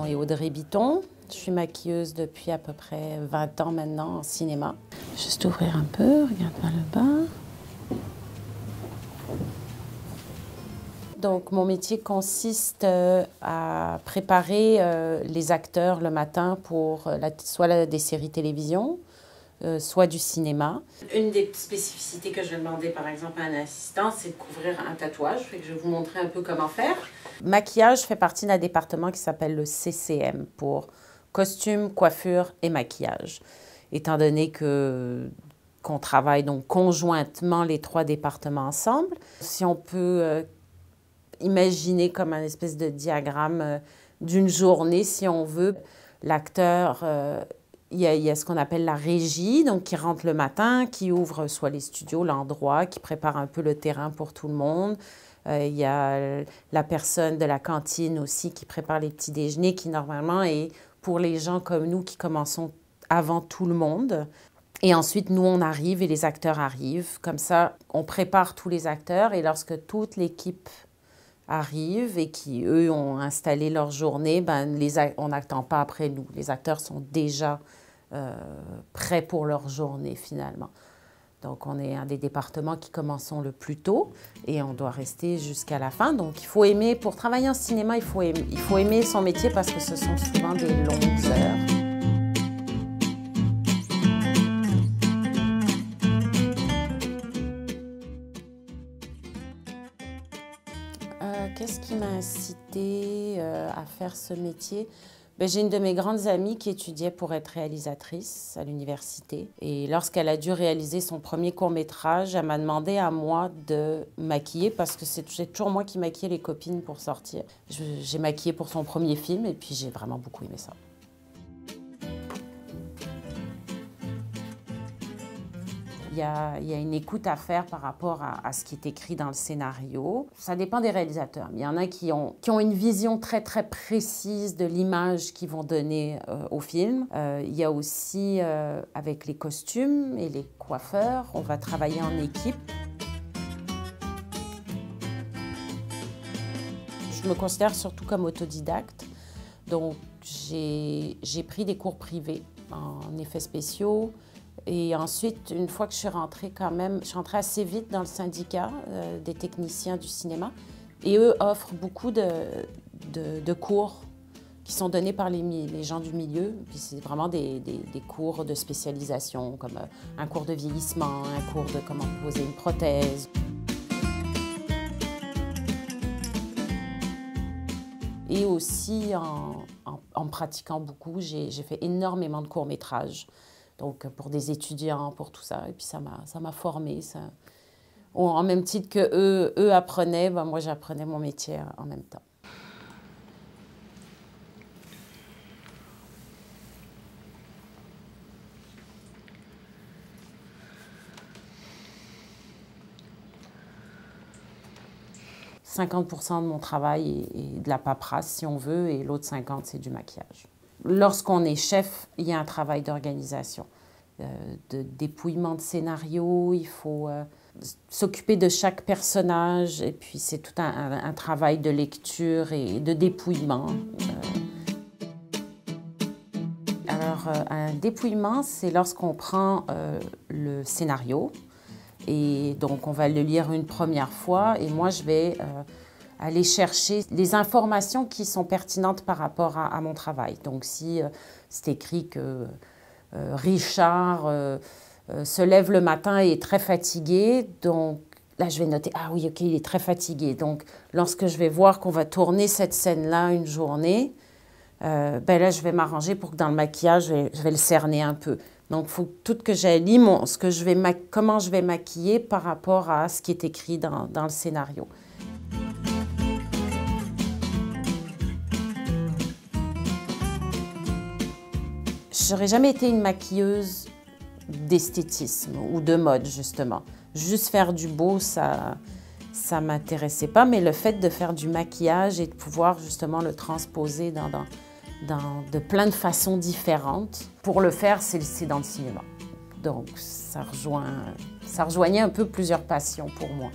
nom est Audrey Bitton. Je suis maquilleuse depuis à peu près 20 ans maintenant en cinéma. Juste ouvrir un peu, regarde vers le bas. Donc, mon métier consiste à préparer les acteurs le matin pour soit des séries télévision, soit du cinéma. Une des spécificités que je vais demander, par exemple, à un assistant, c'est de couvrir un tatouage. Fait que je vais vous montrer un peu comment faire. Maquillage fait partie d'un département qui s'appelle le CCM pour costume, coiffure et maquillage. Étant donné qu'on travaille donc conjointement les trois départements ensemble, si on peut imaginer comme un espèce de diagramme d'une journée, si on veut, l'acteur... Il y a ce qu'on appelle la régie, donc qui rentre le matin, qui ouvre soit les studios, l'endroit, qui prépare un peu le terrain pour tout le monde. Il y a la personne de la cantine aussi qui prépare les petits déjeuners, qui normalement est pour les gens comme nous qui commençons avant tout le monde. Et ensuite, nous, on arrive et les acteurs arrivent. Comme ça, on prépare tous les acteurs et lorsque toute l'équipe arrive et qui, eux, ont installé leur journée, ben, on n'attend pas après nous. Les acteurs sont déjà prêts pour leur journée, finalement. Donc, on est un des départements qui commençons le plus tôt et on doit rester jusqu'à la fin. Donc, il faut aimer, pour travailler en cinéma, il faut aimer son métier parce que ce sont souvent des longues heures. Qu'est-ce qui m'a incité à faire ce métier? Ben, j'ai une de mes grandes amies qui étudiait pour être réalisatrice à l'université. Et lorsqu'elle a dû réaliser son premier court-métrage, elle m'a demandé à moi de maquiller parce que c'est toujours moi qui maquillais les copines pour sortir. J'ai maquillé pour son premier film et puis j'ai vraiment beaucoup aimé ça. Il y a une écoute à faire par rapport à ce qui est écrit dans le scénario. Ça dépend des réalisateurs. Il y en a qui ont une vision très, très précise de l'image qu'ils vont donner au film. Il y a aussi, avec les costumes et les coiffeurs, on va travailler en équipe. Je me considère surtout comme autodidacte. Donc, j'ai pris des cours privés en effets spéciaux. Et ensuite, une fois que je suis rentrée je suis rentrée assez vite dans le syndicat des techniciens du cinéma. Et eux offrent beaucoup de cours qui sont donnés par les gens du milieu. Puis c'est vraiment des cours de spécialisation, comme un cours de vieillissement, un cours de comment poser une prothèse. Et aussi, en pratiquant beaucoup, j'ai fait énormément de courts-métrages. Donc, pour des étudiants, pour tout ça. Et puis, ça m'a formée. En même titre qu'eux apprenaient, ben, moi, j'apprenais mon métier en même temps. « 50% de mon travail est de la paperasse, si on veut, et l'autre 50%, c'est du maquillage. » Lorsqu'on est chef, il y a un travail d'organisation, de dépouillement de scénario, il faut s'occuper de chaque personnage, et puis c'est tout un travail de lecture et de dépouillement. Alors, un dépouillement, c'est lorsqu'on prend le scénario, et donc on va le lire une première fois, et moi je vais aller chercher les informations qui sont pertinentes par rapport à mon travail. Donc, si c'est écrit que Richard se lève le matin et est très fatigué, donc là, je vais noter, ah oui, OK, il est très fatigué. Donc, lorsque je vais voir qu'on va tourner cette scène-là une journée, ben là, je vais m'arranger pour que dans le maquillage, je vais le cerner un peu. Donc, il faut tout que j'allie comment je vais maquiller par rapport à ce qui est écrit dans le scénario. Je n'aurais jamais été une maquilleuse d'esthétisme ou de mode, justement. Juste faire du beau, ça ne m'intéressait pas, mais le fait de faire du maquillage et de pouvoir justement le transposer de plein de façons différentes, pour le faire, c'est dans le cinéma. Donc, ça rejoignait un peu plusieurs passions pour moi.